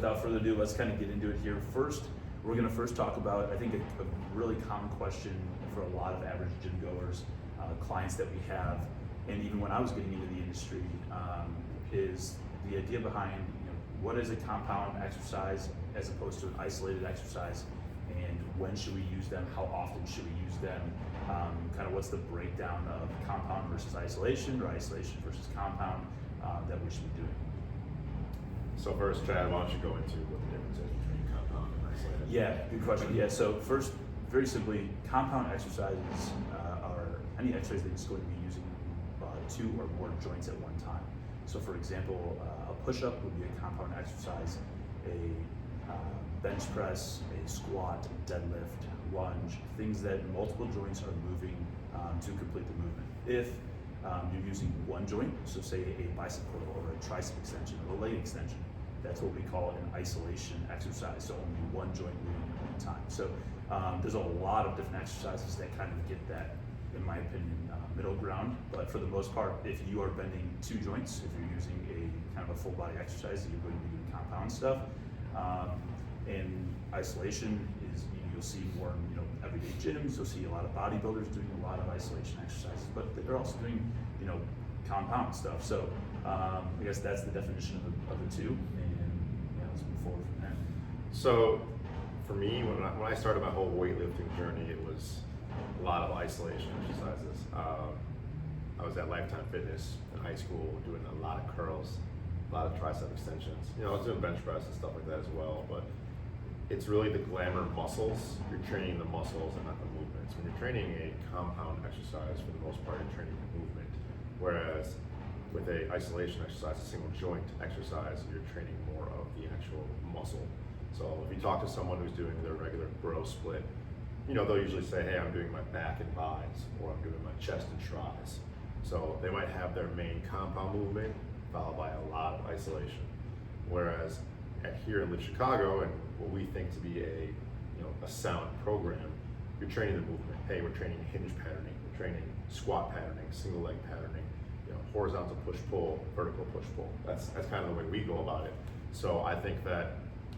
without further ado, let's kind of get into it here. First, we're going to first talk about, I think, a really common question for a lot of average gym goers, clients that we have, and even when I was getting into the industry, is the idea behind, what is a compound exercise as opposed to an isolated exercise, and when should we use them? How often should we use them? Kind of what's the breakdown of compound versus isolation, or isolation versus compound that we should be doing? So first, Chad, why don't you go into what the difference is between compound and isolated? Yeah, good question. Yeah, so first, very simply, compound exercises are any exercise that is going to be using two or more joints at one time. So for example, a push-up would be a compound exercise, a bench press, a squat, deadlift, lunge, things that multiple joints are moving to complete the movement. If you're using one joint, so say a bicep curl or a tricep extension or a leg extension, that's what we call an isolation exercise, so only one joint moving at one time. So there's a lot of different exercises that kind of get that, in my opinion, middle ground, but for the most part, if you are bending two joints, if you're using a kind of a full body exercise, you're going to be doing compound stuff. And isolation is, you'll see more in everyday gyms. You'll see a lot of bodybuilders doing a lot of isolation exercises, but they're also doing compound stuff. So I guess that's the definition of the two, and let's move forward from there. So for me, when I started my whole weightlifting journey, it was a lot of isolation exercises. I was at Lifetime Fitness in high school doing a lot of curls, a lot of tricep extensions. I was doing bench press and stuff like that as well, but it's really the glamour muscles. You're training the muscles and not the movements. When you're training a compound exercise, for the most part, you're training the movement. Whereas with a isolation exercise, a single joint exercise, you're training more of the actual muscle. So if you talk to someone who's doing their regular bro split, they'll usually say, hey, I'm doing my back and buys, or I'm doing my chest and tries. So they might have their main compound movement followed by a lot of isolation. Whereas here in LIFT Chicago, and what we think to be a sound program, you're training the movement. Hey, we're training hinge patterning, we're training squat patterning, single leg patterning, horizontal push-pull, vertical push-pull. That's kind of the way we go about it. So I think that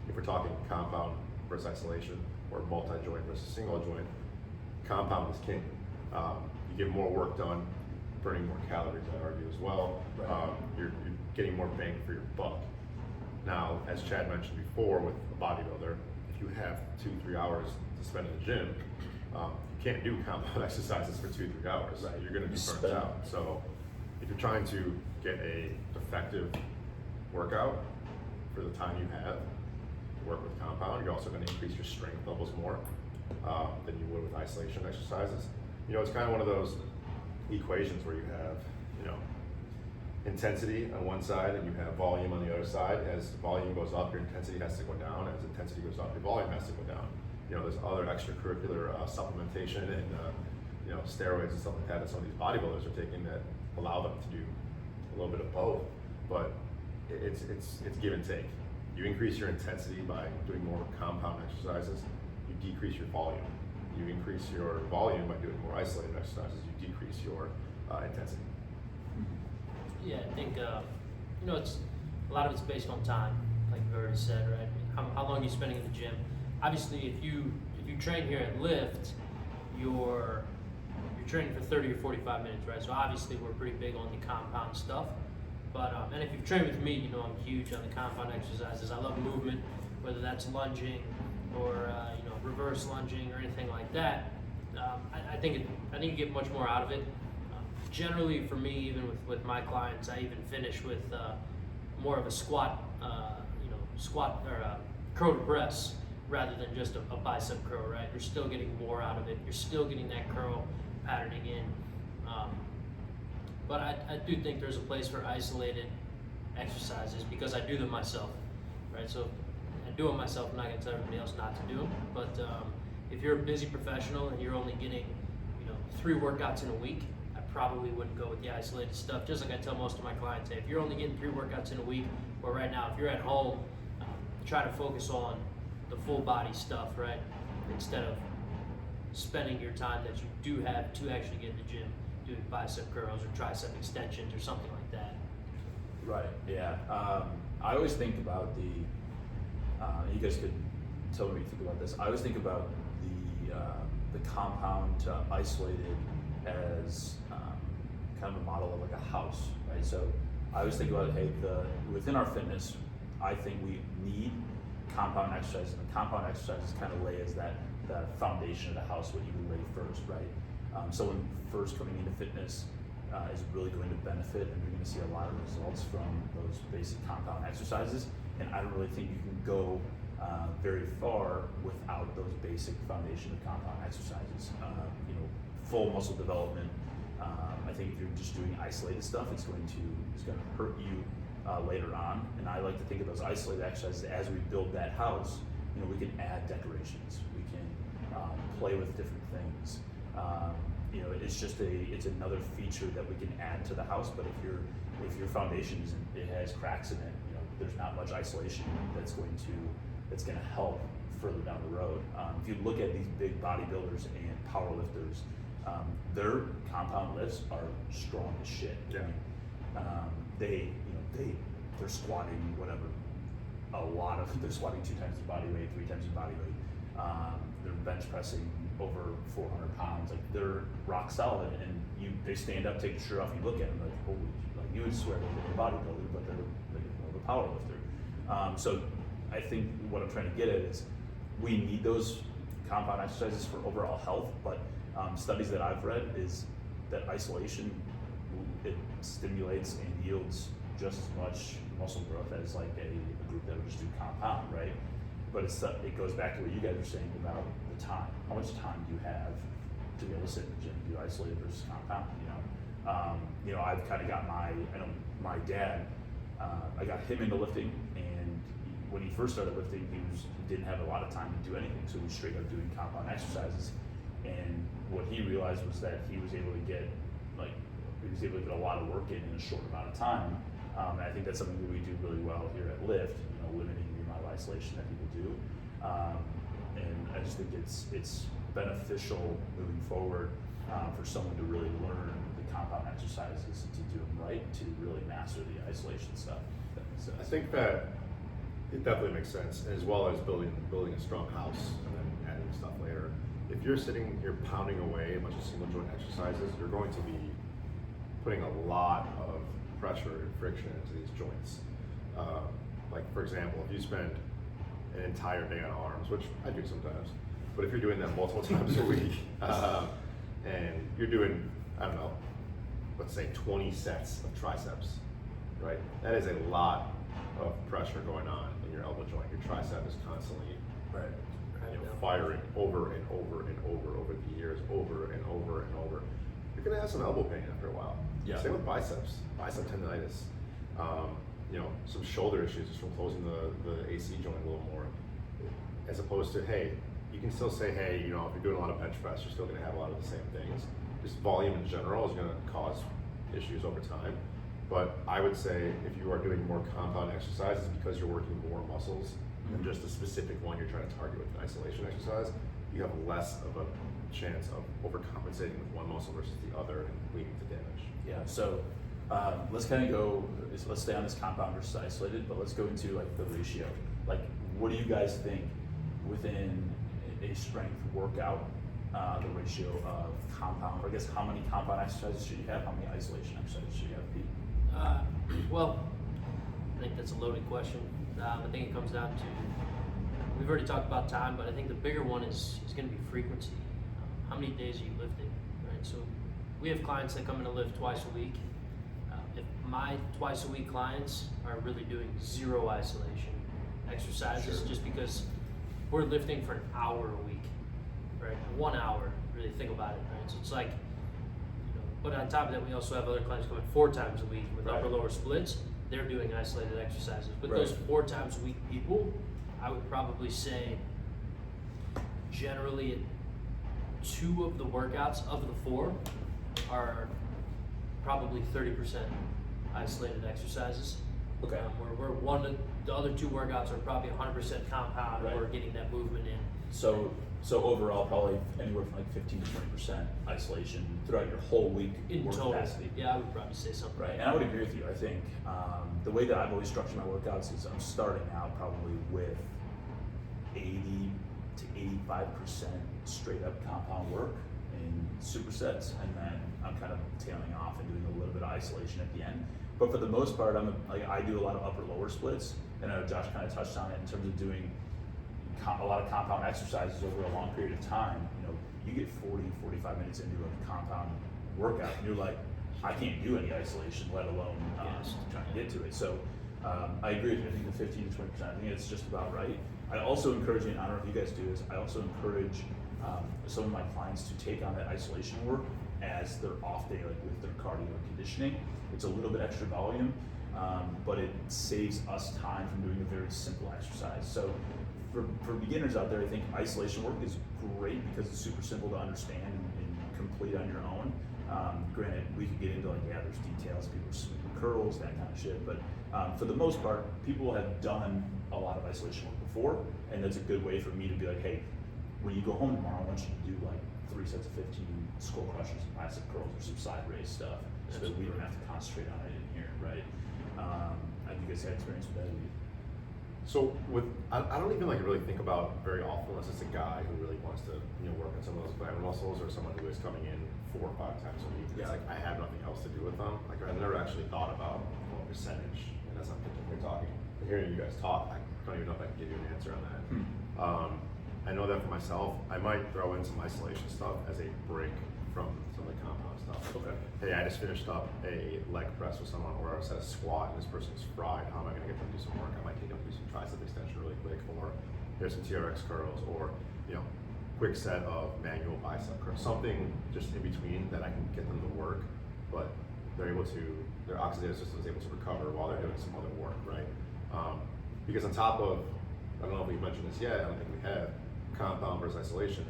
if we're talking compound versus isolation, or multi-joint versus single joint, compound is king. You get more work done, burning more calories, I'd argue as well. Right. You're getting more bang for your buck. Now, as Chad mentioned before, with a bodybuilder, if you have 2-3 hours to spend in the gym, you can't do compound exercises for 2-3 hours. Right. You're going to be burnt out. So if you're trying to get a effective workout for the time you have, work with compound, you're also going to increase your strength levels more than you would with isolation exercises. It's kind of one of those equations where you have, intensity on one side and you have volume on the other side. As volume goes up, your intensity has to go down. As intensity goes up, your volume has to go down. There's other extracurricular supplementation and steroids and stuff like that some of these bodybuilders are taking that allow them to do a little bit of both. But it's give and take. You increase your intensity by doing more compound exercises, you decrease your volume. You increase your volume by doing more isolated exercises, you decrease your intensity. Yeah, I think it's a lot of it's based on time, like you've already said, right? How long you're spending in the gym. Obviously, if you train here at LIFT, you're training for 30 or 45 minutes, right? So obviously, we're pretty big on the compound stuff. But and if you've trained with me, I'm huge on the compound exercises. I love movement, whether that's lunging or reverse lunging or anything like that. I think you get much more out of it. Generally, for me, even with my clients, I even finish with more of a squat, squat or curl to press rather than just a bicep curl, right? You're still getting more out of it. You're still getting that curl patterning in. But I do think there's a place for isolated exercises because I do them myself, right? So I do them myself. I'm not going to tell everybody else not to do them. But if you're a busy professional and you're only getting, 3 workouts in a week, I probably wouldn't go with the isolated stuff. Just like I tell most of my clients, hey, if you're only getting 3 workouts in a week, or right now, if you're at home, try to focus on the full body stuff, right? Instead of spending your time that you do have to actually get in the gym doing bicep curls or tricep extensions or something like that. Right, yeah. I always think about you guys could tell me what you think about this. I always think about the compound isolated as kind of a model of like a house, right? So I always think about, hey, within our fitness, I think we need compound exercises, and the compound exercises kind of lay as that foundation of the house, what you would lay first, right? Someone first coming into fitness is really going to benefit, and you're going to see a lot of results from those basic compound exercises. And I don't really think you can go very far without those basic foundation of compound exercises. Full muscle development. I think if you're just doing isolated stuff, it's going to hurt you later on. And I like to think of those isolated exercises as we build that house. We can add decorations. We can play with different things. It's another feature that we can add to the house. But if your foundation has cracks in it, there's not much isolation that's going to help further down the road. If you look at these big bodybuilders and powerlifters, their compound lifts are strong as shit. Yeah. They're squatting they're squatting 2 times their body weight, 3 times their body weight. They're bench pressing over 400 pounds. Like, they're rock solid, and they stand up, take your shirt off, you look at them like, holy, like, you would swear they're a bodybuilder, but they're like more of a power lifter. So I think what I'm trying to get at is we need those compound exercises for overall health, but studies that I've read is that isolation, it stimulates and yields just as much muscle growth as like a group that would just do compound, right? But it goes back to what you guys are saying about the time. How much time do you have to be able to sit in the gym, do isolated versus compound? I've kind of got my dad. I got him into lifting, and when he first started lifting, he didn't have a lot of time to do anything, so he was straight up doing compound exercises. And what he realized was that he was able to get a lot of work in a short amount of time. And I think that's something that we do really well here at LIFT, limiting the amount of isolation that people do. And I just think it's beneficial moving forward for someone to really learn the compound exercises, to do them right, to really master the isolation stuff. If that makes sense. I think that it definitely makes sense, as well as building a strong house and then adding stuff later. If you're sitting here pounding away a bunch of single joint exercises, you're going to be putting a lot of pressure and friction into these joints. Like, for example, if you spend an entire day on arms, which I do sometimes, but if you're doing that multiple times a week, and you're doing, I don't know, let's say 20 sets of triceps, right? That is a lot of pressure going on in your elbow joint. Your tricep is constantly firing over and over and over the years, over and over and over. You're gonna have some elbow pain after a while. Yeah. Same with biceps, bicep tendonitis. Some shoulder issues just from closing the AC joint a little more. As opposed to, hey, you can still say, hey, if you're doing a lot of bench press, you're still gonna have a lot of the same things. Just volume in general is gonna cause issues over time. But I would say if you are doing more compound exercises because you're working more muscles than just a specific one you're trying to target with an isolation exercise, you have less of a chance of overcompensating with one muscle versus the other and leading to damage. Yeah, so let's stay on this compound versus isolated, but let's go into like the ratio. Like, what do you guys think within a strength workout, the ratio of compound, or I guess how many compound exercises should you have? How many isolation exercises should you have, Pete? Well, I think that's a loaded question. I think it comes down to, we've already talked about time, but I think the bigger one is going to be frequency. How many days are you lifting, right? So we have clients that come in to lift twice a week. If my twice a week clients are really doing zero isolation exercises, Sure. just because we're lifting for an hour a week, right? 1 hour, really think about it, right? So it's like, but on top of that, we also have other clients coming 4 times a week with Right. upper lower splits. They're doing isolated exercises. But Right. those 4 times a week people, I would probably say generally 2 of the workouts of the 4 are probably 30% isolated exercises. Okay. Where the other 2 workouts are probably 100% compound, Right. and we're getting that movement in. So overall, probably anywhere from like 15 to 20% isolation throughout your whole week In work total, capacity. yeah, I would probably say something. Right, and I would agree with you. I think the way that I've always structured my workouts is I'm starting out probably with 85% straight up compound work in supersets, and then I'm kind of tailing off and doing a little bit of isolation at the end. But for the most part, I do a lot of upper lower splits, and I know Josh kind of touched on it in terms of doing a lot of compound exercises over a long period of time. You get 40, 45 minutes into a compound workout, and you're like, I can't do any isolation, let alone trying to get to it. So I agree with you. I think the 15 to 20%, I think it's just about right. I also encourage, and I don't know if you guys do this, I also encourage some of my clients to take on that isolation work as their off day, like with their cardio and conditioning. It's a little bit extra volume, but it saves us time from doing a very simple exercise. So for beginners out there, I think isolation work is great because it's super simple to understand and complete on your own. Granted, we could get into there's details, people sweeping curls, that kind of shit, but for the most part, people have done a lot of isolation work before, and that's a good way for me to be like, hey, when you go home tomorrow, I want you to do 3 sets of 15 skull crushers, bicep curls, or some side raise stuff, so that we don't have to concentrate on it in here, right? Have you guys had experience with that? So I don't even really think about very often unless it's a guy who really wants to work on some of those glad muscles, or someone who is coming in 4 or 5 times a week. It's I have nothing else to do with them. I've never actually thought about percentage, and as I'm hearing you guys talk, I don't even know if I can give you an answer on that. I know that for myself, I might throw in some isolation stuff as a break from some of the compound stuff. Okay. Hey, I just finished up a leg press with someone where I was at a squat and this person's fried. How am I going to get them to do some work? I might take them to do some tricep extension really quick, or here's some TRX curls, or quick set of manual bicep curls. Something just in between that I can get them to work, but their oxidative system is able to recover while they're doing some other work, right? Because on top of, I don't know if we've mentioned this yet, I don't think we have, compound versus isolation,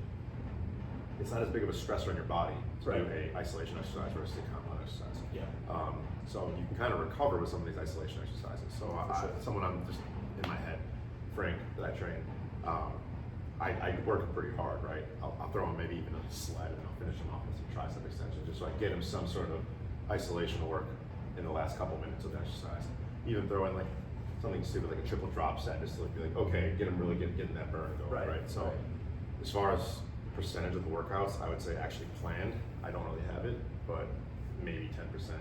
it's not as big of a stressor on your body to do a isolation exercise versus a compound exercise. Yeah. So you can kind of recover with some of these isolation exercises. So someone I'm just in my head, Frank, that I train, I work him pretty hard, right? I'll throw him maybe even a sled and I'll finish him off with some tricep extension, just so I get him some sort of isolation work in the last couple minutes of exercise. Even throw in something stupid like a triple drop set, just to be okay, get him really getting that burn going, right? So as far as percentage of the workouts, I would say actually planned, I don't really have it, but maybe 10% to 15%.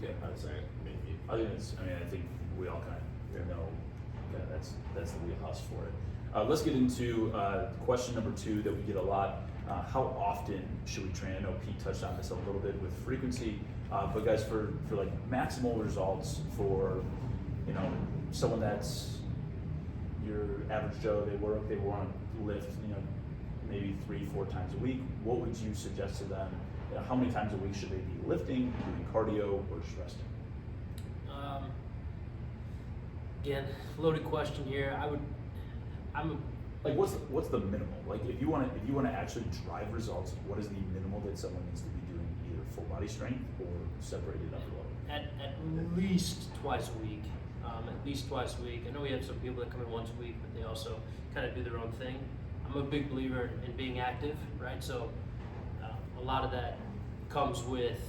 Yeah. I would say maybe. I think we all kind of know that's the wheelhouse for it. Let's get into question number 2 that we get a lot. How often should we train? I know Pete touched on this a little bit with frequency, but guys, for maximal results for someone that's your average Joe, they want to lift maybe 3-4 times a week, what would you suggest to them? How many times a week should they be lifting, doing cardio, or just resting? Again, loaded question here. What's the minimal? If you want to actually drive results, what is the minimal that someone needs to be doing, either full body strength or separated upper lower? At least twice a week. At least twice a week. I know we have some people that come in once a week, but they also kind of do their own thing. I'm a big believer in being active, right? So a lot of that comes with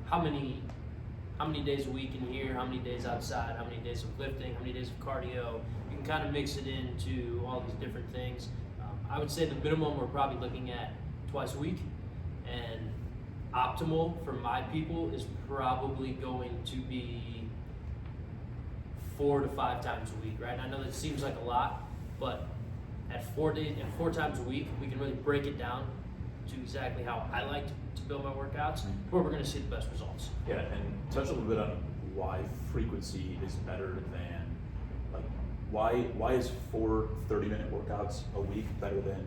how many days a week in here, how many days outside, how many days of lifting, how many days of cardio. You can kind of mix it into all these different things. I would say the minimum we're probably looking at twice a week, and optimal for my people is probably going to be 4 to 5 times a week, right? And I know that seems like a lot, but at 4 times a week, we can really break it down to exactly how I like to build my workouts, where we're going to see the best results. Yeah, and touch a little bit on why frequency is better than, why is 4 30-minute workouts a week better than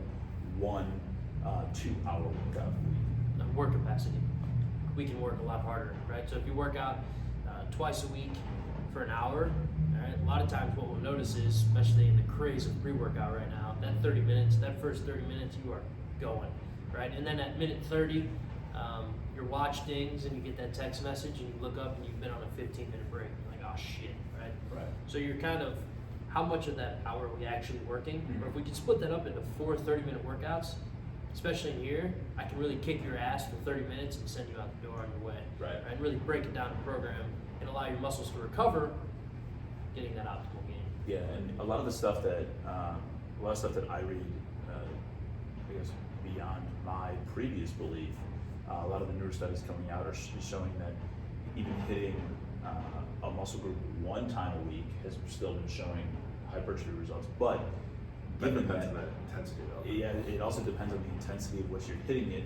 1 2-hour workout a week? Work capacity. We can work a lot harder, right? So if you work out twice a week for an hour, all right, a lot of times what we'll notice is, especially in the craze of pre-workout right now, that 30 minutes, that first 30 minutes, you are going, right? And then at minute 30, your watch dings and you get that text message and you look up and you've been on a 15-minute break. You're like, oh shit, right? Right. So you're kind of, how much of that hour are we actually working? Or if we can split that up into 4 30-minute workouts, especially in here, I can really kick your ass for 30 minutes and send you out the door on your way. Right. And really break it down to program and allow your muscles to recover, getting that optimal gain. Yeah, and a lot of the stuff that, lot of stuff that I read, I guess beyond my previous belief, a lot of the newer studies coming out are showing that even hitting a muscle group one time a week has still been showing hypertrophy results. But That given depends that, on that intensity though. yeah, it also depends on the intensity of what you're hitting it.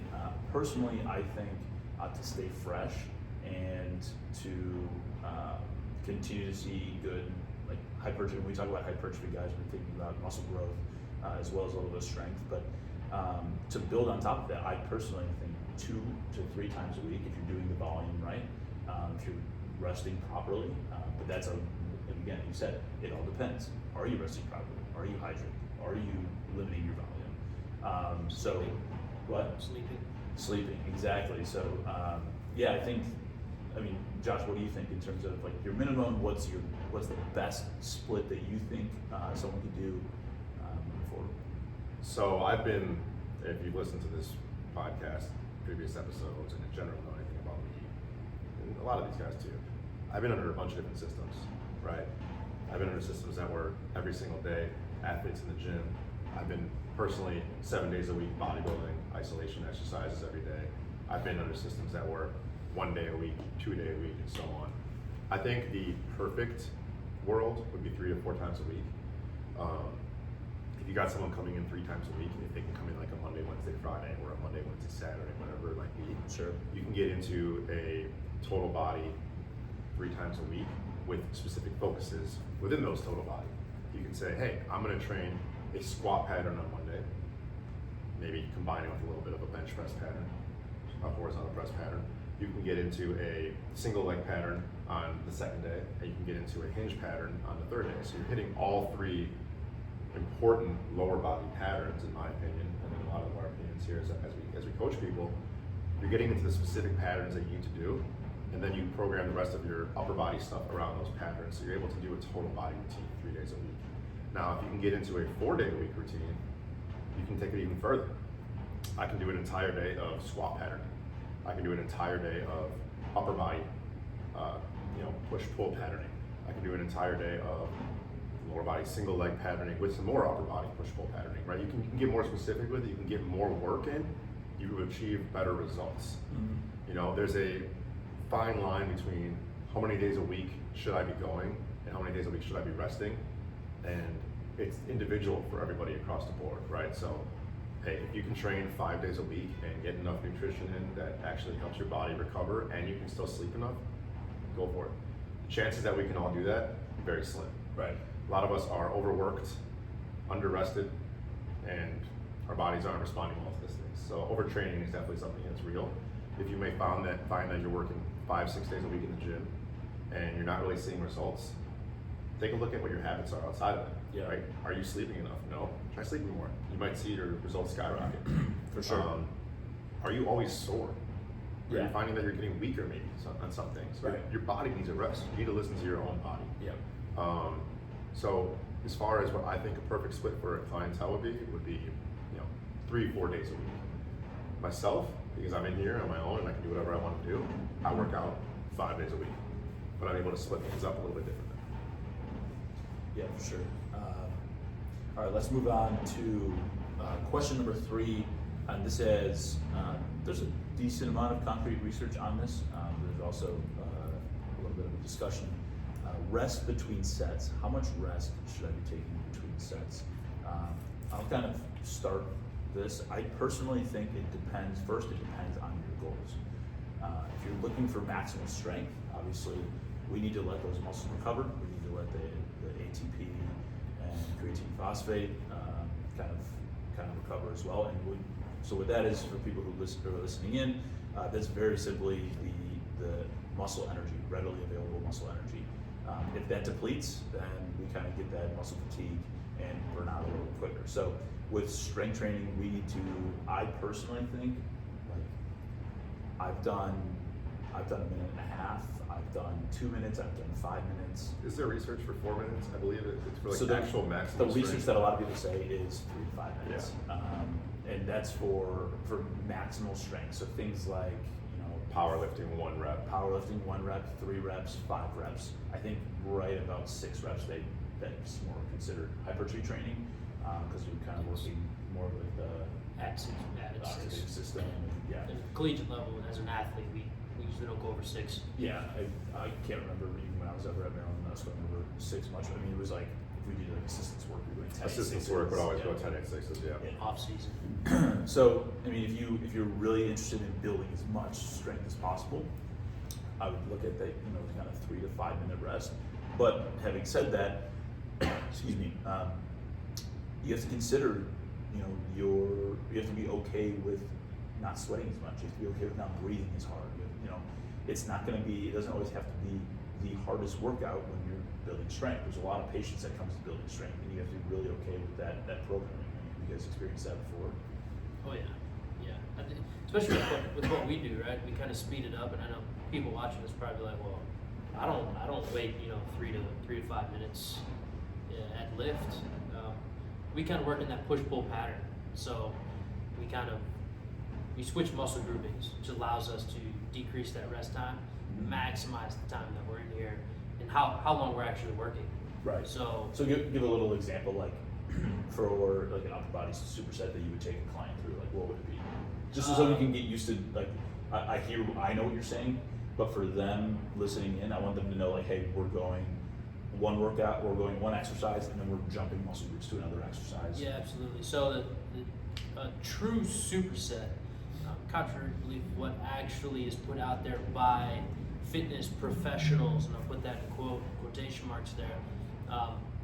Personally, I think to stay fresh and to continue to see good, like hypertrophy. When we talk about hypertrophy, guys, we're thinking about muscle growth as well as a little bit of strength. But to build on top of that, I personally think 2 to 3 times a week if you're doing the volume right, if you're resting properly. But that's again, you said it all depends. Are you resting properly? Are you hydrated? Are you limiting your volume? So, what? Sleeping, exactly. So, yeah, I mean, Josh, what do you think in terms of like your minimum? What's the best split that you think someone could do moving forward? So if you've listened to this podcast, previous episodes, and in general know anything about me, and a lot of these guys too, I've been under a bunch of different systems, right? I've been under systems that were every single day, athletes in the gym. I've been personally 7 days a week bodybuilding, isolation exercises every day. I've been under systems that were 1 day a week, 2 day a week, and so on. I think the perfect world would be 3 to 4 times a week. If you got someone coming in 3 times a week, and if they can come in like a Monday, Wednesday, Friday, or a Monday, Wednesday, Saturday, whatever it might be, Sure. you can get into a total body 3 times a week with specific focuses within those total body. You can say, hey, I'm going to train a squat pattern on Monday, maybe combining with a little bit of a bench press pattern, a horizontal press pattern. You can get into a single leg pattern on the second day, and you can get into a hinge pattern on the third day. So you're hitting all 3 important lower body patterns, in my opinion, and in a lot of our opinions here as we coach people. You're getting into the specific patterns that you need to do, and then you program the rest of your upper body stuff around those patterns, so you're able to do a total body routine 3 days a week. Now, if you can get into a 4-day-a-week routine, you can take it even further. I can do an entire day of squat patterning. I can do an entire day of upper body, push-pull patterning. I can do an entire day of lower body single leg patterning with some more upper body push-pull patterning, right? You can get more specific with it, you can get more work in, you will achieve better results. Mm-hmm. There's a fine line between how many days a week should I be going and how many days a week should I be resting, and it's individual for everybody across the board, right? So, hey, if you can train 5 days a week and get enough nutrition in that actually helps your body recover and you can still sleep enough, go for it. The chances that we can all do that, very slim. Right. A lot of us are overworked, under-rested, and our bodies aren't responding well to this thing. So overtraining is definitely something that's real. If you may find that you're working 5-6 days a week in the gym and you're not really seeing results, take a look at what your habits are outside of it. Yeah. Right? Are you sleeping enough? No. Try sleeping more. You might see your results skyrocket. For sure. Are you always sore? Yeah. Are you finding that you're getting weaker maybe on some things? Right. Your body needs a rest. You need to listen to your own body. Yeah. So as far as what I think a perfect split for a clientele would be 3-4 days a week. Myself, because I'm in here on my own and I can do whatever I want to do, I work out 5 days a week, but I'm able to split things up a little bit differently. Yeah, for sure. All right, let's move on to question number 3. And this is, there's a decent amount of concrete research on this. There's also a little bit of a discussion. Rest between sets. How much rest should I be taking between sets? I'll kind of start this. I personally think it depends. First, it depends on your goals. If you're looking for maximal strength, obviously we need to let those muscles recover. We need to let the ATP and creatine phosphate kind of recover as well. And so what that is for people who are listening in, that's very simply the muscle energy, readily available muscle energy. If that depletes, then we kind of get that muscle fatigue and burn out a little quicker. So with strength training, we need to, I personally think, like I've done a minute and a half, I've done 2 minutes, I've done 5 minutes. Is there research for 4 minutes? I believe it's for like So the actual maximum The research strength. that a lot of people say is 3 to 5 minutes. Yeah. And that's for maximal strength. So things like, powerlifting 1 rep. Powerlifting 1 rep, 3 reps, 5 reps. I think right about 6 reps that's more considered hypertrophy training. because you're kind of working more like the oxidative system. And, At the collegiate level, as an athlete, we usually don't go over 6. Yeah, I can't remember even when I was ever at Maryland, I was going over 6 much. I mean, it was like, if we did like assistance work, we were doing 10 Assistance work would always go 10 8 6s, yeah. Off season. So, I mean, if you're really interested in building as much strength as possible, I would look at the kind of 3 to 5 minute rest. But having said that, excuse me, you have to consider, you have to be okay with not sweating as much. You have to be okay with not breathing as hard. It's not going to be. It doesn't always have to be the hardest workout when you're building strength. There's a lot of patience that comes to building strength, and you have to be really okay with that programming. Have you guys experienced that before? Oh yeah. I think, especially with what we do, right? We kind of speed it up, and I know people watching this probably like, well, I don't wait 3 to 5 minutes at lift. We kind of work in that push-pull pattern, so we switch muscle groupings, which allows us to decrease that rest time, maximize the time that we're in here, and how long we're actually working. Right. So give a little example, like for like an upper body superset that you would take a client through. Like, what would it be? Just so we can get used to, like, I know what you're saying, but for them listening in, I want them to know, like, hey, we're going one workout, we're going one exercise, and then we're jumping muscle groups to another exercise. yeah, absolutely. So the true superset, contrary to belief, what actually is put out there by fitness professionals, and I'll put that in quotation marks there,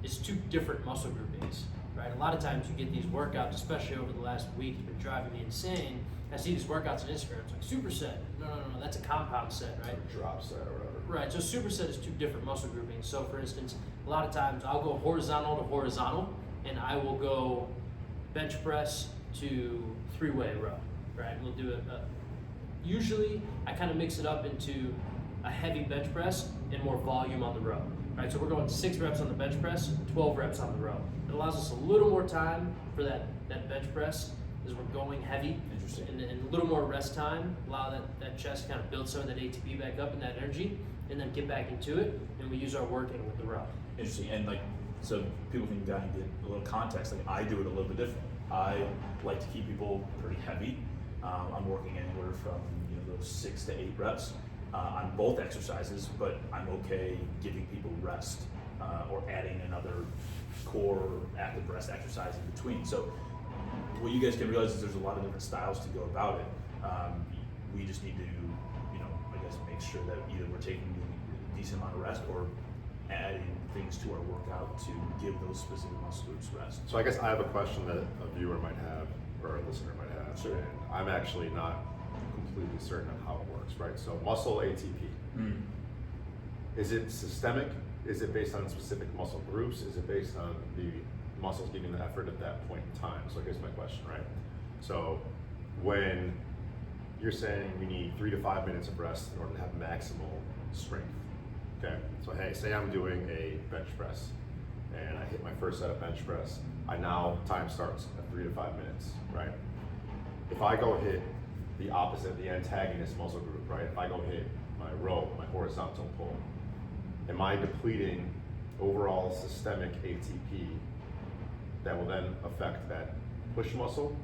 is 2 different muscle groupings, right? A lot of times you get these workouts, especially over the last week, it's been driving me insane. I see these workouts on Instagram, it's like superset. No, that's a compound set, right? Or drop set or whatever. Right, so superset is 2 different muscle groupings. So for instance, a lot of times I'll go horizontal to horizontal, and I will go bench press to 3-way row, right? We'll do usually I kind of mix it up into a heavy bench press and more volume on the row, right? So we're going 6 reps on the bench press, 12 reps on the row. It allows us a little more time for that bench press as we're going heavy. Interesting. And a little more rest time, allow that chest kind of build some of that ATP back up and that energy, and then get back into it, and we use our working with the row. Interesting. And like, so people can kind of get a little context. Like, I do it a little bit different. I like to keep people pretty heavy. I'm working anywhere from those 6 to 8 reps on both exercises, but I'm okay giving people rest or adding another core active rest exercise in between. So what you guys can realize is there's a lot of different styles to go about it. We just need to, I guess, make sure that either we're taking a decent amount of rest or adding things to our workout to give those specific muscle groups rest. So I guess I have a question that a viewer might have, or a listener might have. Sure. And I'm actually not completely certain of how it works, right? So muscle ATP. Is it systemic? Is it based on specific muscle groups? Is it based on the muscles giving the effort at that point in time? So here's my question, right? So when you're saying we need 3 to 5 minutes of rest in order to have maximal strength, okay? So hey, say I'm doing a bench press and I hit my first set of bench press. Time starts at 3 to 5 minutes, right? If I go hit the opposite, the antagonist muscle group, right? If I go hit my row, my horizontal pull, am I depleting overall systemic ATP that will then affect that push muscle?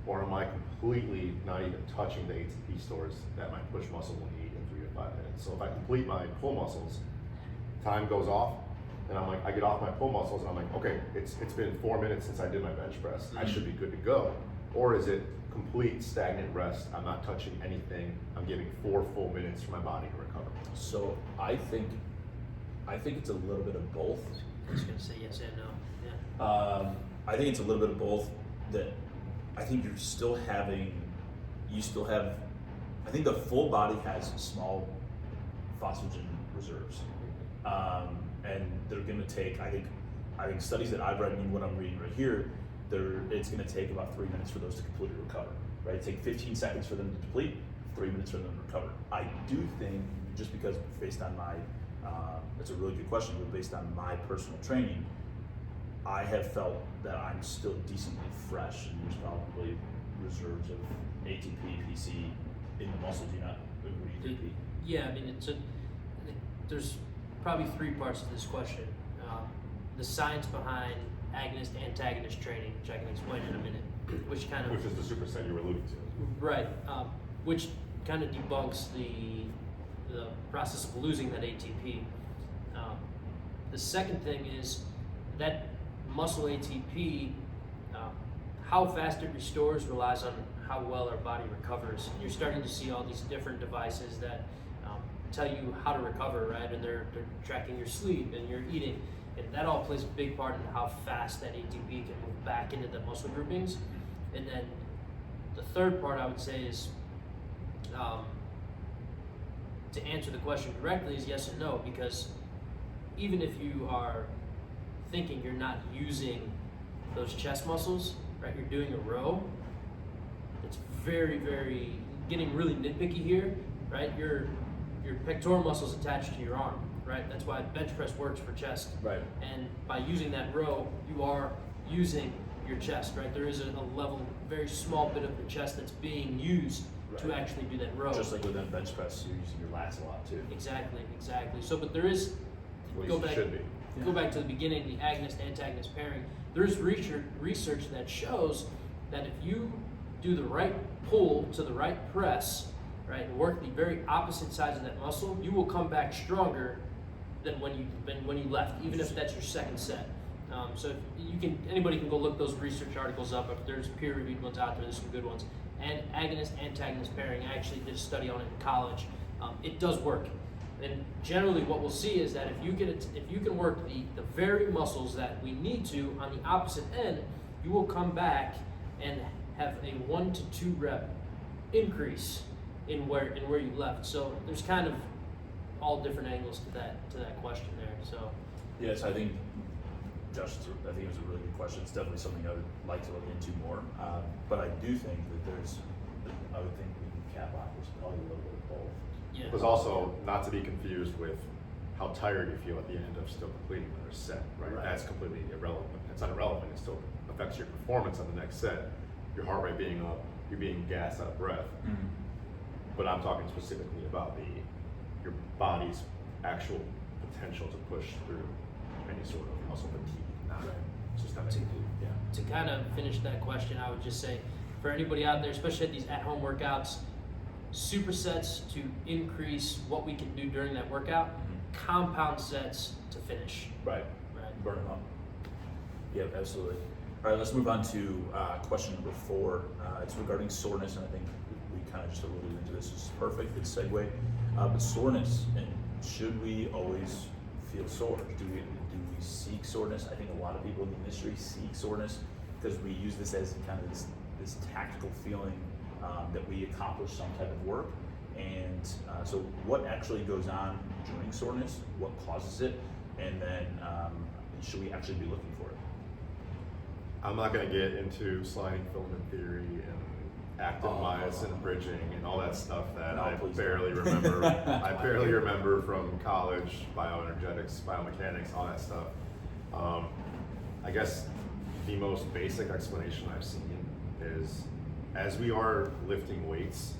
Or am I completely not even touching the ATP stores that my push muscle will need in 3 to 5 minutes? So if I complete my pull muscles, time goes off, and I get off my pull muscles, and I'm like, okay, it's been 4 minutes since I did my bench press. I should be good to go. Or is it complete stagnant rest? I'm not touching anything. I'm giving 4 full minutes for my body to recover. So I think it's a little bit of both. I was gonna say yes and no. Yeah. I think it's a little bit of both. That I think I think the full body has small phosphagen reserves, and they're going to take. I think studies that I've read, and what I'm reading right here, it's going to take about 3 minutes for those to completely recover. Right, take 15 seconds for them to deplete, 3 minutes for them to recover. I do think, just because based on my, it's a really good question, but based on my personal training, I have felt that I'm still decently fresh, and there's probably reserves of ATP, PC in the muscle. Do you not agree? Yeah, I mean, there's probably 3 parts to this question. The science behind agonist, antagonist training, which I can explain in a minute, which is the superset you were alluding to. right, which kind of debunks the process of losing that ATP. The second thing is that muscle ATP, how fast it restores relies on how well our body recovers. And you're starting to see all these different devices that tell you how to recover, right? And they're tracking your sleep and your eating. And that all plays a big part in how fast that ATP can move back into the muscle groupings. And then the third part I would say is, to answer the question directly, is yes and no, because even if you are thinking you're not using those chest muscles, right, you're doing a row, it's very, very, getting really nitpicky here, right? Your pectoral muscles attached to your arm, right? That's why bench press works for chest. Right. And by using that row, you are using your chest, right? There is a level, very small bit of the chest that's being used to actually do that row. Just like within bench press, you're using your lats a lot too. Exactly. So, but there is, At go least back, it should be. go back to the beginning, the agonist-antagonist pairing. There's research that shows that if you do the right pull to the right press, right, and work the very opposite sides of that muscle, you will come back stronger than when you left, even if that's your second set. So you can, anybody can go look those research articles up. If there's peer-reviewed ones out there, there's some good ones. And agonist-antagonist pairing, I actually did a study on it in college. It does work. And generally what we'll see is that if you can work the very muscles that we need to on the opposite end, you will come back and have a 1 to 2 rep increase in where you left. So there's kind of all different angles to that question there. So Yes, I think Josh, I think it was a really good question. It's definitely something I would like to look into more. But I do think that I would think we can cap off there's probably a little bit of both. yeah, It was also not to be confused with how tired you feel at the end of still completing another set, right? Right. That's completely irrelevant. It's not irrelevant, it still affects your performance on the next set. Your heart rate being up, you're being gassed out of breath. Mm-hmm. But I'm talking specifically about your body's actual potential to push through any sort of muscle fatigue. Systemic. Yeah. to kind of finish that question, I would just say for anybody out there, especially at these at-home workouts, supersets to increase what we can do during that workout, compound sets to finish. Right. Right. Burn them up. Yep, absolutely. All right, let's move on to question number 4. It's regarding soreness, and I think we kind of just alluded into this. It's perfect, good segue. But soreness, and should we always feel sore? Do we seek soreness? I think a lot of people in the industry seek soreness because we use this as kind of this tactical feeling that we accomplish some type of work. And so what actually goes on during soreness? What causes it? And then should we actually be looking for it? I'm not going to get into sliding filament theory and active myosin bridging and all that stuff that No, I please barely don't. remember. I barely remember from college, bioenergetics, biomechanics, all that stuff. I guess the most basic explanation I've seen is as we are lifting weights,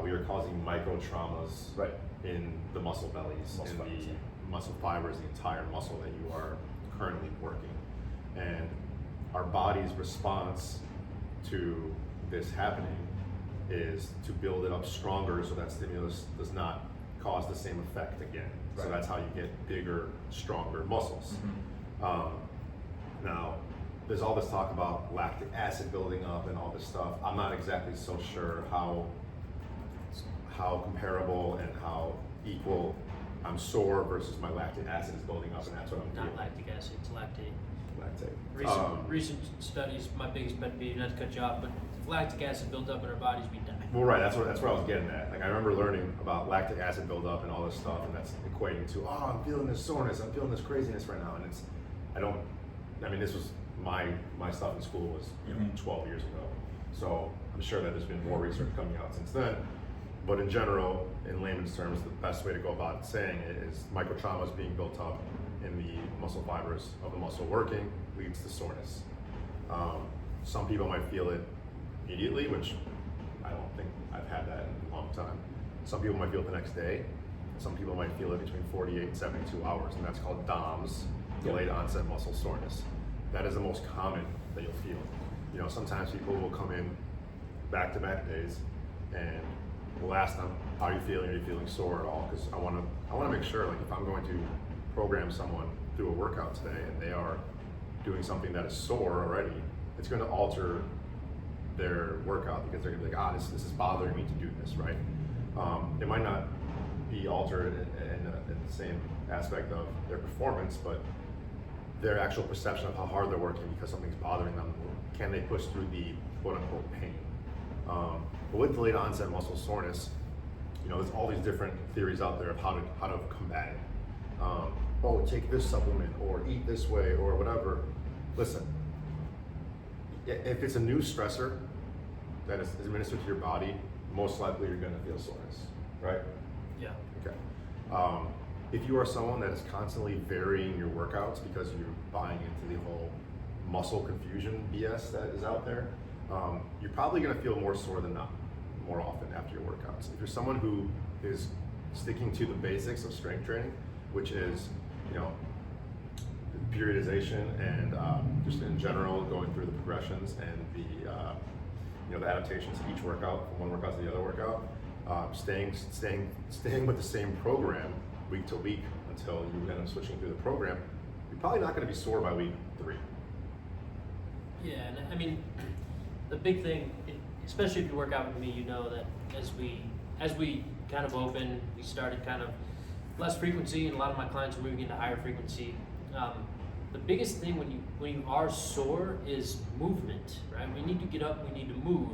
we are causing micro traumas Right. in the muscle bellies, Muscle in fibers, the yeah. muscle fibers, the entire muscle that you are currently working. And our body's response to this happening is to build it up stronger so that stimulus does not cause the same effect again. So Right. that's how you get bigger, stronger muscles. Now, there's all this talk about lactic acid building up and all this stuff. I'm not exactly so sure how comparable and how equal I'm sore versus my lactic acid is building up, and that's what I'm Not feeling. lactic acid, it's lactate. Lactate. Recent studies, my biggest pet peeve, not to cut you off, but if lactic acid built up in our bodies, we die. Well, right, that's where I was getting at. Like, I remember learning about lactic acid buildup and all this stuff, and that's equating to, oh, I'm feeling this soreness, I'm feeling this craziness right now, and this was my stuff in school was 12 years ago, so I'm sure that there's been more research coming out since then. But in general, in layman's terms, the best way to go about saying it is microtraumas being built up in the muscle fibers of the muscle working leads to soreness. Some people might feel it immediately, which I don't think I've had that in a long time. Some people might feel it the next day. Some people might feel it between 48 and 72 hours, and that's called DOMS, delayed onset muscle soreness. that is the most common that you'll feel. You know, sometimes people will come in back-to-back days and we'll ask them, how are you feeling? Are you feeling sore at all? Because I want to make sure, like, if I'm going to program someone through a workout today and they are doing something that is sore already, it's going to alter their workout, because they're going to be like, this is bothering me to do this, right? It might not be altered in the same aspect of their performance, but their actual perception of how hard they're working because something's bothering them. Can they push through the quote-unquote pain? But with delayed onset muscle soreness, you know, there's all these different theories out there of how to combat it. Take this supplement or eat this way or whatever. Listen, if it's a new stressor that is administered to your body, most likely you're going to feel soreness, right? Yeah. Okay. If you are someone that is constantly varying your workouts because you're buying into the whole muscle confusion BS that is out there, you're probably going to feel more sore than not more often after your workouts. If you're someone who is sticking to the basics of strength training, which is, you know, periodization and just in general going through the progressions and the the adaptations to each workout, from one workout to the other workout, staying with the same program week to week until you end up switching through the program, you're probably not going to be sore by week 3. Yeah, and I mean, the big thing, especially if you work out with me, you know that as we kind of open, we started kind of less frequency, and a lot of my clients are moving into higher frequency. The biggest thing when you are sore is movement, right? We need to get up, we need to move.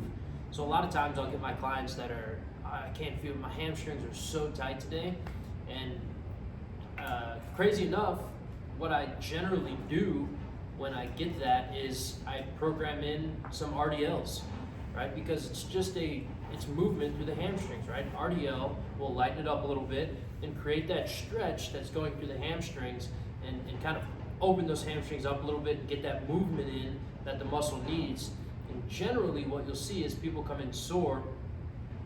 So a lot of times I'll get my clients that are, I can't feel, my hamstrings are so tight today, and crazy enough, what I generally do when I get that is I program in some RDLs, right? Because it's movement through the hamstrings, right? RDL will lighten it up a little bit and create that stretch that's going through the hamstrings and kind of open those hamstrings up a little bit and get that movement in that the muscle needs. And generally what you'll see is people come in sore,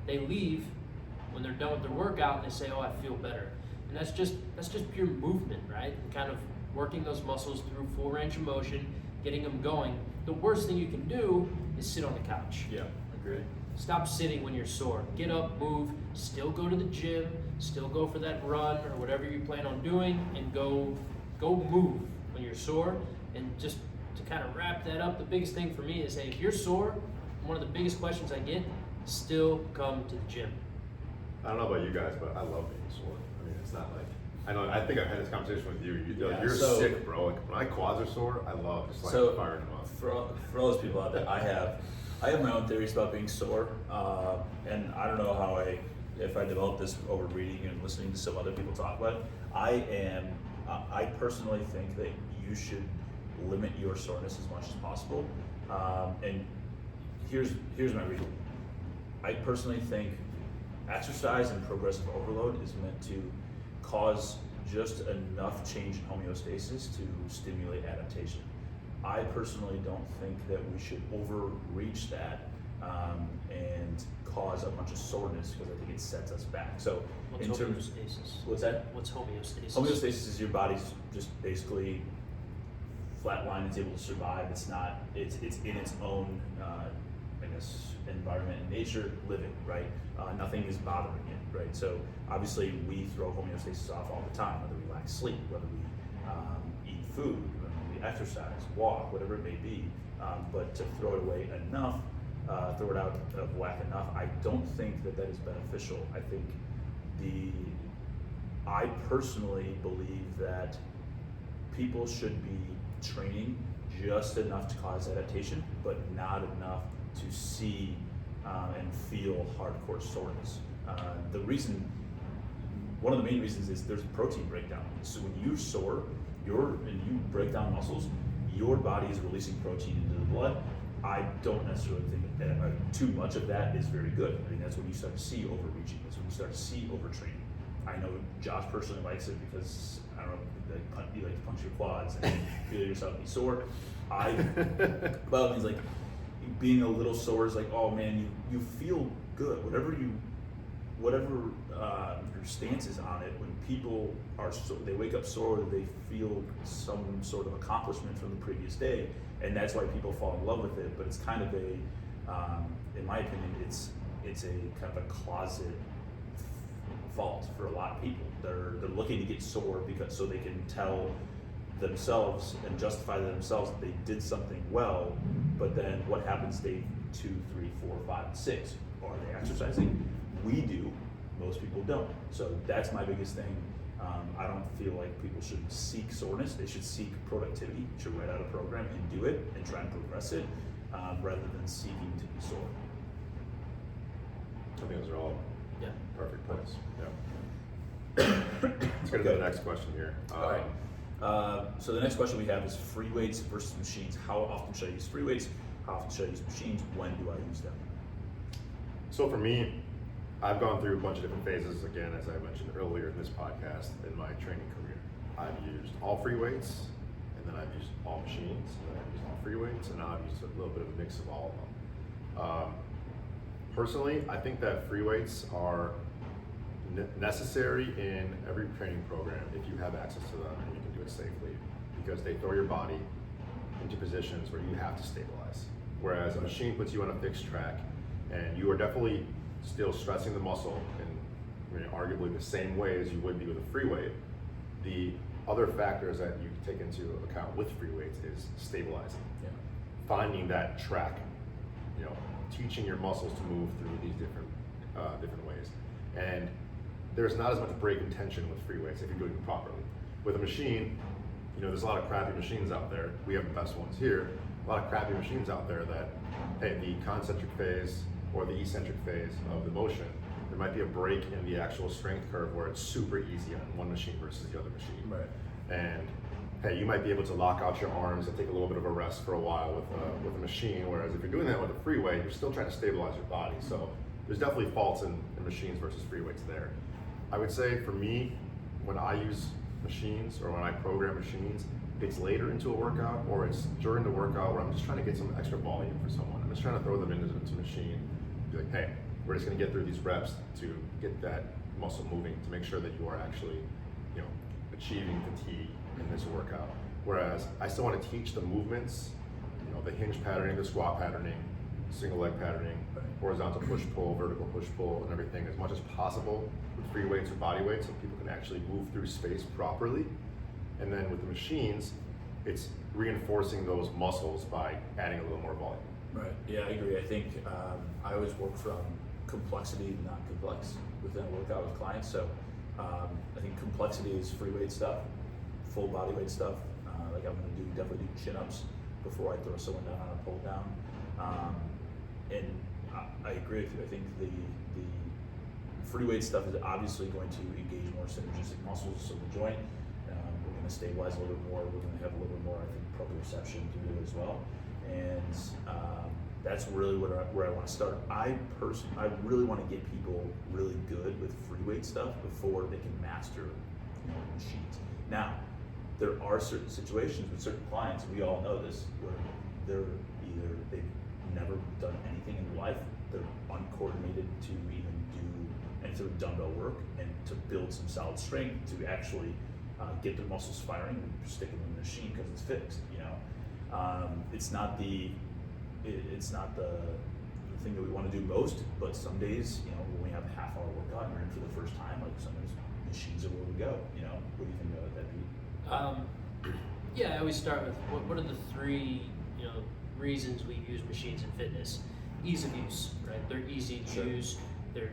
they leave when they're done with their workout and they say, oh, I feel better. And that's just pure movement, right? And kind of working those muscles through full range of motion, getting them going. The worst thing you can do is sit on the couch. Yeah, agreed. Stop sitting when you're sore. Get up, move, still go to the gym, still go for that run or whatever you plan on doing, and go move when you're sore. And just to kind of wrap that up, the biggest thing for me is, hey, if you're sore, one of the biggest questions I get, still come to the gym. I don't know about you guys, but I love being sore. I mean, it's not like, I think I've had this conversation with you. You're sick, bro. Like, when my quads are sore, I love just like firing them up. For all those people out there, I have my own theories about being sore, and I don't know if I developed this over reading and listening to some other people talk about it. I personally think that you should limit your soreness as much as possible, and here's my reason. I personally think exercise and progressive overload is meant to cause just enough change in homeostasis to stimulate adaptation. I personally don't think that we should overreach that and cause a bunch of soreness, because I think it sets us back. So, what's homeostasis? What's that? What's homeostasis? Homeostasis is your body's just basically flatline. It's able to survive. It's in its own, environment and nature, living, right? Nothing is bothering it, right? So obviously we throw homeostasis off all the time, whether we lack sleep, whether we eat food, whether we exercise, walk, whatever it may be. But to throw it away enough, throw it out of whack enough, I don't think that is beneficial. I think I personally believe that people should be training just enough to cause adaptation, but not enough to see and feel hardcore soreness. One of the main reasons is there's protein breakdown. So when you're sore, and you break down muscles, your body is releasing protein into the blood. I don't necessarily think that too much of that is very good. I mean, that's when you start to see overreaching. That's when you start to see overtraining. I know Josh personally likes it because, I don't know, you like to punch your quads and feel yourself be sore. But it means like being a little sore is like, oh man, you feel good. whatever your stance is on it, when people they wake up sore, they feel some sort of accomplishment from the previous day, and that's why people fall in love with it. But it's kind of in my opinion, it's a kind of a closet fault for a lot of people. They're looking to get sore so they can tell themselves and justify to themselves that they did something well. But then what happens day 2, 3, 4, 5, and 6? Are they exercising? We do. Most people don't. So that's my biggest thing. I don't feel like people should seek soreness. They should seek productivity. They should write out a program and do it and try and progress it, rather than seeking to be sore. I think those are all perfect points. Yeah. Let's go to the next question here. All right. So the next question we have is free weights versus machines. How often should I use free weights? How often should I use machines? When do I use them? So for me, I've gone through a bunch of different phases, again, as I mentioned earlier in this podcast, in my training career. I've used all free weights, and then I've used all machines, and then I've used all free weights, and now I've used a little bit of a mix of all of them. Personally, I think that free weights are necessary in every training program if you have access to them and you can do it safely, because they throw your body into positions where you have to stabilize. Whereas a machine puts you on a fixed track, and you are definitely still stressing the muscle in arguably the same way as you would be with a free weight. The other factors that you take into account with free weights is stabilizing, finding that track, teaching your muscles to move through these different ways. And there's not as much break in tension with free weights if you're doing it properly. With a machine, there's a lot of crappy machines out there. We have the best ones here. A lot of crappy machines out there that, hey, the concentric phase or the eccentric phase of the motion, there might be a break in the actual strength curve where it's super easy on one machine versus the other machine. Right. And hey, you might be able to lock out your arms and take a little bit of a rest for a while with a machine, whereas if you're doing that with a free weight, you're still trying to stabilize your body. So there's definitely faults in machines versus free weights there. I would say for me, when I use machines or when I program machines, it's later into a workout or it's during the workout where I'm just trying to get some extra volume for someone. I'm just trying to throw them into the machine, be like, hey, we're just gonna get through these reps to get that muscle moving to make sure that you are actually, achieving fatigue in this workout. Whereas I still want to teach the movements, the hinge patterning, the squat patterning, single leg patterning, horizontal push-pull, vertical push-pull, and everything as much as possible with free weights or body weights so people can actually move through space properly. And then with the machines, it's reinforcing those muscles by adding a little more volume. Right. Yeah, I agree. I think I always work from complexity, not complex, within a workout with clients. So I think complexity is free weight stuff, full body weight stuff. Like I'm going to definitely do chin-ups before I throw someone down on a pull down. And I agree with you. I think the free weight stuff is obviously going to engage more synergistic muscles of the joint. We're going to stabilize a little bit more. We're going to have a little bit more, I think, proprioception to do as well. And that's really where I want to start. I really want to get people really good with free weight stuff before they can master machines. Now, there are certain situations with certain clients, we all know this, where they've never done anything in life, they're uncoordinated to even do any sort of dumbbell work and to build some solid strength to actually get their muscles firing and stick them in the machine because it's fixed. It's not the thing that we want to do most, but some days, when we have a half-hour workout and you're in for the first time, like sometimes machines are where we go. What do you think about that, Pete? Yeah, I always start with what are the three reasons we use machines in fitness? Ease of use, right? They're easy to use. You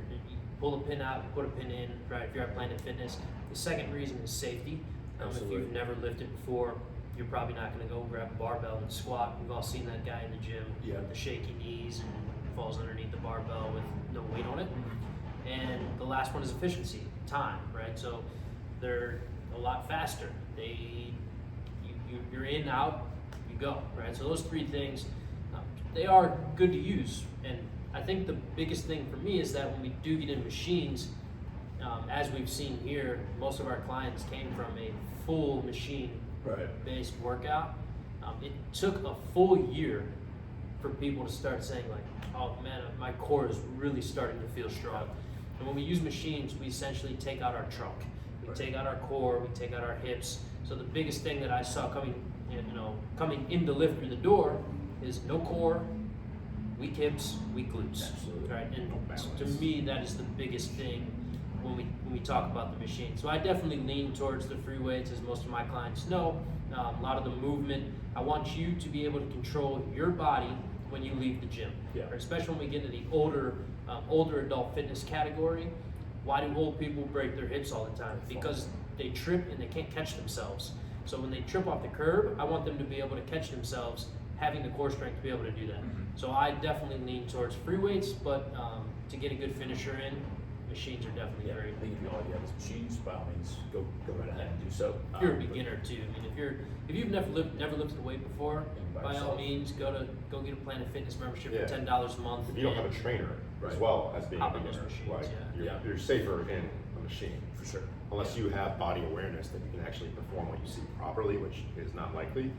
pull a pin out, put a pin in, right? If you're at Planet Fitness. The second reason is safety. If you've never lifted before, you're probably not going to go grab a barbell and squat. We've all seen that guy in the gym with the shaky knees and falls underneath the barbell with no weight on it. And the last one is efficiency, time, right? So they're a lot faster. You're in, out, you go, right? So those three things, they are good to use. And I think the biggest thing for me is that when we do get in machines, as we've seen here, most of our clients came from a full machine-based workout. It took a full year for people to start saying like, oh man, my core is really starting to feel strong. And when we use machines, we essentially take out our trunk. We take out our core, we take out our hips. So the biggest thing that I saw coming into lift through the door is no core, weak hips, weak glutes. Absolutely. Right? And No balance. to me, that is the biggest thing when we talk about the machine. So I definitely lean towards the free weights, as most of my clients know. A lot of the movement, I want you to be able to control your body when you leave the gym. Yeah. Right? Especially when we get into the older adult fitness category. Why do old people break their hips all the time? Because they trip and they can't catch themselves. So when they trip off the curb, I want them to be able to catch themselves, having the core strength to be able to do that. So I definitely lean towards free weights, but to get a good finisher in, machines are definitely Yeah, great. I think if all you have is machines, by all means, go right ahead and do so. If you're a But- beginner too, I mean, if you've never lifted a weight before, By by all yourself. means, go get a Planet Fitness membership Yeah. for $10 a month. If you don't have a trainer Right. as well as being a Hop on those beginner, machines, like yeah. you're safer in a machine. For sure. Unless you have body awareness that you can actually perform what you see properly, which is not likely.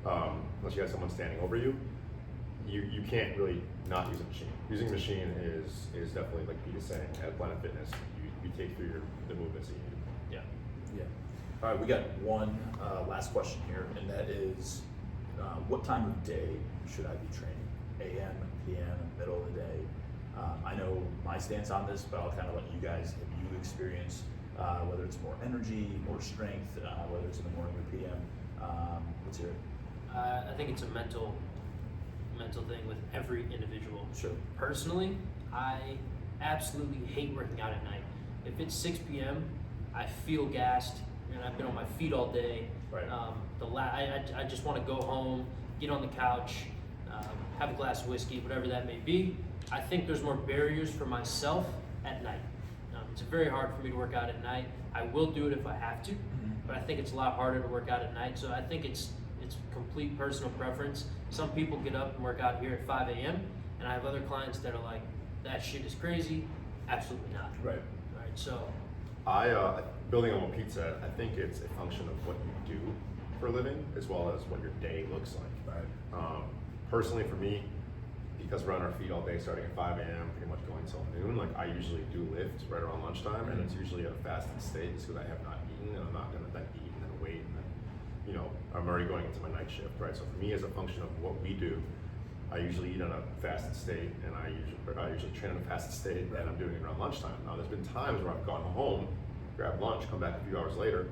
Unless you have someone standing over you, you can't really not use a machine. Using a machine is definitely, like Pete is saying, at Planet Fitness, you take through the movements that you do. Yeah. Yeah. All right, we got one last question here, and that is, what time of day should I be training? AM, PM, middle of the day? I know my stance on this, but I'll kind of let you guys, if you experience, whether it's more energy, more strength, whether it's in the morning or PM. Let's hear it. I think it's a mental thing with every individual. Sure. Personally, I absolutely hate working out at night. If it's 6 p.m., I feel gassed, and I've been on my feet all day. Right. I just want to go home, get on the couch, have a glass of whiskey, whatever that may be. I think there's more barriers for myself at night. It's very hard for me to work out at night. I will do it if I have to, but I think it's a lot harder to work out at night. So I think it's complete personal preference. Some people get up and work out here at 5 a.m. and I have other clients that are like, that shit is crazy. Absolutely not. Right. Right. So Building on what Pete said, I think it's a function of what you do for a living as well as what your day looks like. Right. Personally, for me, because we're on our feet all day starting at 5 a.m., pretty much going till noon, like I usually do lift right around lunchtime, and it's usually at a fasted state because I have not eaten, and I'm not going to then eat and then wait, and then, I'm already going into my night shift, right? So for me, as a function of what we do, I usually eat on a fasted state, and I usually train on a fasted state, and I'm doing it around lunchtime. Now, there's been times where I've gone home, grabbed lunch, come back a few hours later.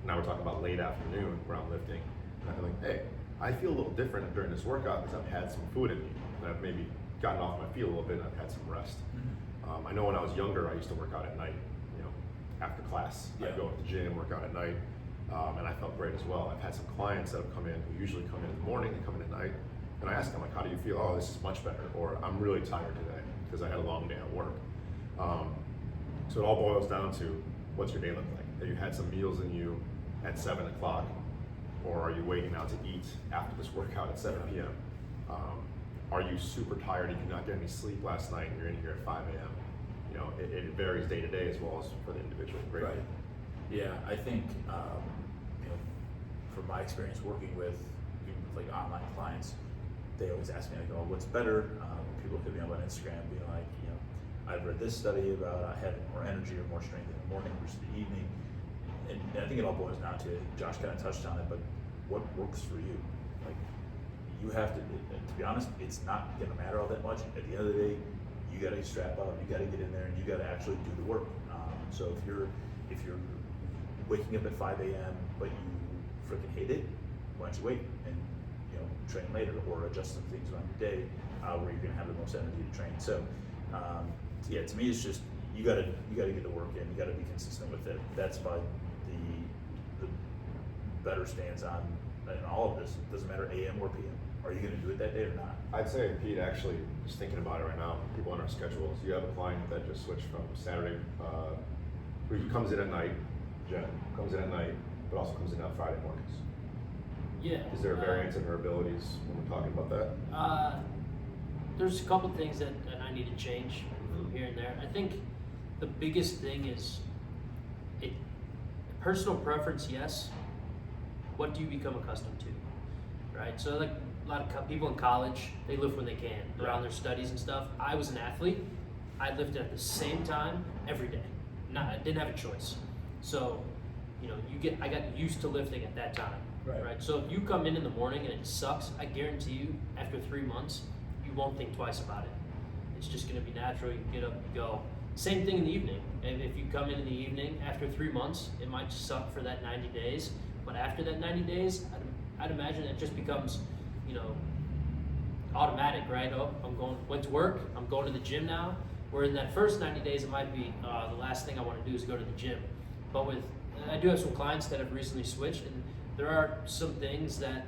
Now we're talking about late afternoon where I'm lifting, and I'm like, hey, I feel a little different during this workout because I've had some food in me, and I've maybe gotten off my feet a little bit, and I've had some rest. I know when I was younger, I used to work out at night, after class. Yeah. I'd go to the gym, work out at night, and I felt great as well. I've had some clients that have come in who usually come in the morning, they come in at night, and I ask them, like, how do you feel? Oh, this is much better, or I'm really tired today because I had a long day at work. So it all boils down to, what's your day look like? Have you had some meals in you at 7 o'clock, or are you waiting now to eat after this workout at 7 p.m.? Are you super tired, you did not get any sleep last night, and you're in here at 5 a.m.? It varies day to day as well as for the individual. Greatly. Right. Yeah, I think, from my experience working with even with like online clients, they always ask me like, "Oh, what's better?" People hit me up on Instagram, being like, "I've read this study about having more energy or more strength in the morning versus the evening," and I think it all boils down to, Josh kind of touched on it, but what works for you? Like, you have to be honest, it's not going to matter all that much. At the end of the day, you got to strap up, you got to get in there, and you got to actually do the work. So if you're waking up at 5 a.m. but you freaking hate it, why don't you wait and train later, or adjust some things around your day where you're gonna have the most energy to train. So yeah, to me it's just you gotta get the work in, you gotta be consistent with it. That's my the better stance on all of this. It doesn't matter AM or PM. Are you gonna do it that day or not? I'd say, Pete, actually, just thinking about it right now, people on our schedules, you have a client that just switched from Saturday, who comes in at night, Jen, comes in at night, but also comes in on Friday mornings. yeah. Is there a variance in her abilities when we're talking about that? There's a couple things that I need to change from here and there. I think the biggest thing is personal preference, yes. What do you become accustomed to, right? So like a lot of people in college, they lift when they can around their studies and stuff. I was an athlete, I lifted at the same time every day. I didn't have a choice. So, I got used to lifting at that time. Right. So if you come in the morning and it sucks, I guarantee you, after 3 months, you won't think twice about it. It's just going to be natural. You get up, you go. Same thing in the evening. And if you come in the evening after 3 months, it might suck for that 90 days. But after that 90 days, I'd imagine it just becomes, automatic, right? Oh, went to work, I'm going to the gym now. Where in that first 90 days, it might be the last thing I want to do is go to the gym. But I do have some clients that have recently switched, and there are some things that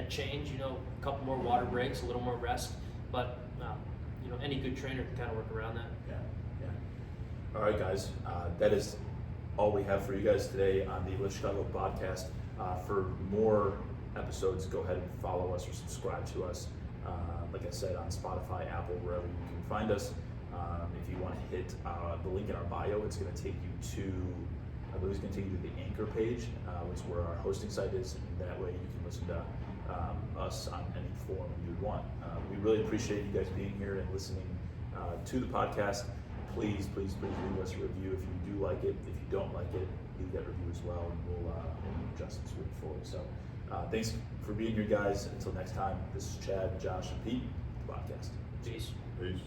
change, a couple more water breaks, a little more rest, but any good trainer can kind of work around that. Yeah. All right, guys, that is all we have for you guys today on the LIFT Bodcast. For more episodes, go ahead and follow us or subscribe to us. Like I said, on Spotify, Apple, wherever you can find us. If you want to hit the link in our bio, it's going to take you to, I believe it's going to take you to the Anchor page, which is where our hosting site is. And that way you can listen to us on any form you would want. We really appreciate you guys being here and listening to the podcast. Please leave us a review if you do like it. If you don't like it, leave that review as well, and we'll make adjustments moving forward. So thanks for being here, guys. Until next time, this is Chad, Josh, and Pete, the podcast. Peace. Peace.